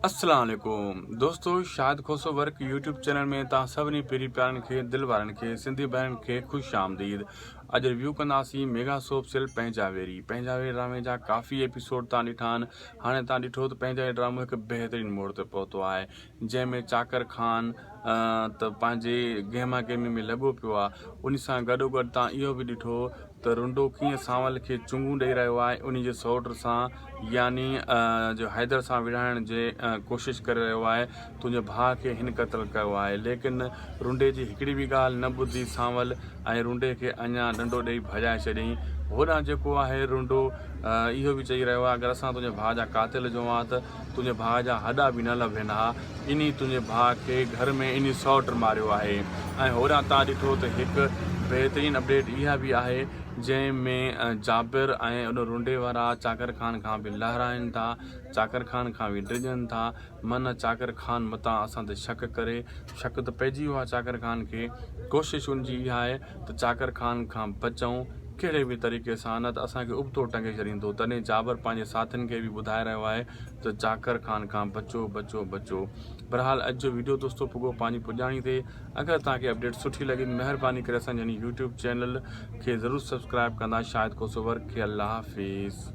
अस्सलाम वालेकुम दोस्तों, शाद खोसो वर्क यूट्यूब चैनल में तव्हां सभिनी पहिरीं प्यारनि खे दिलि वारनि खे सिंधी भाइरनि खे ख़ुशि आमदीद। अॼु रिव्यू कंदासीं मेगा सोप सीरियल पंहिंजावेरी ड्रामे जा काफ़ी एपिसोड तव्हां ॾिठा आहिनि। हाणे तव्हां ॾिठो त पंहिंजावेरी ड्रामो हिकु बहितरीनु मोड़ ते पहुतो आहे, जंहिंमें चाकर खान त पंहिंजे गहमा गहमी में लॻो पियो आहे। उन सां गॾोगॾु तव्हां इहो बि ॾिठो त रुंडो कीअं सांवल खे चुंगू ॾेई रहियो आहे, उन जे सौट सां यानी जो हैदर सां विढ़ाइण जे कोशिशि करे रहियो आहे। तुंहिंजे भाउ खे हिन क़तलु कयो आहे, लेकिन रुंडे जी हिकिड़ी बि ॻाल्हि न ॿुधी सांवल ऐं रुंडे खे अञा डंडो ॾेई भॼाए छॾियईं। होॾां जेको आहे रुंडो इहो बि चई रहियो आहे, अगरि असां तुंहिंजे भाउ जा कातिल जो आहे त तुंहिंजे भाउ जा हॾा बि न लभनि हा। इन तुंहिंजे भाउ खे घर में इन सौट मारियो आहे। ऐं होॾां तव्हां ॾिठो त हिकु बहितरीनु अपडेट इहा बि आहे, जंहिंमें जाबिर ऐं उन रुंडे वारा चाकर खान खां बि लहराइनि था, चाकर खान खां बि डिॼनि था। मन चाकर खान मथां असां ते शक करे, शक त पइजी वियो आहे चाकर खान खे। कोशिशि उनजी इहा आहे त चाकर खान खां बचूं कहिड़े बि तरीक़े सां, न त असांखे उबतो टंगे छॾींदो। तॾहिं जाबिर पंहिंजे साथियुनि खे बि ॿुधाए रहियो आहे त चाकर खान खां बचो बचो बचो। बहरहाल अॼु जो वीडियो दोस्तों पुॻो पंहिंजी पुॼाणी ते। अगरि तव्हांखे अपडेट सुठी लॻी, महिरबानी करे असांजे यूट्यूब चैनल खे ज़रूरु सब्सक्राइब कंदा। शायद खोसो वर्क खे अल्लाह हाफ़िज़।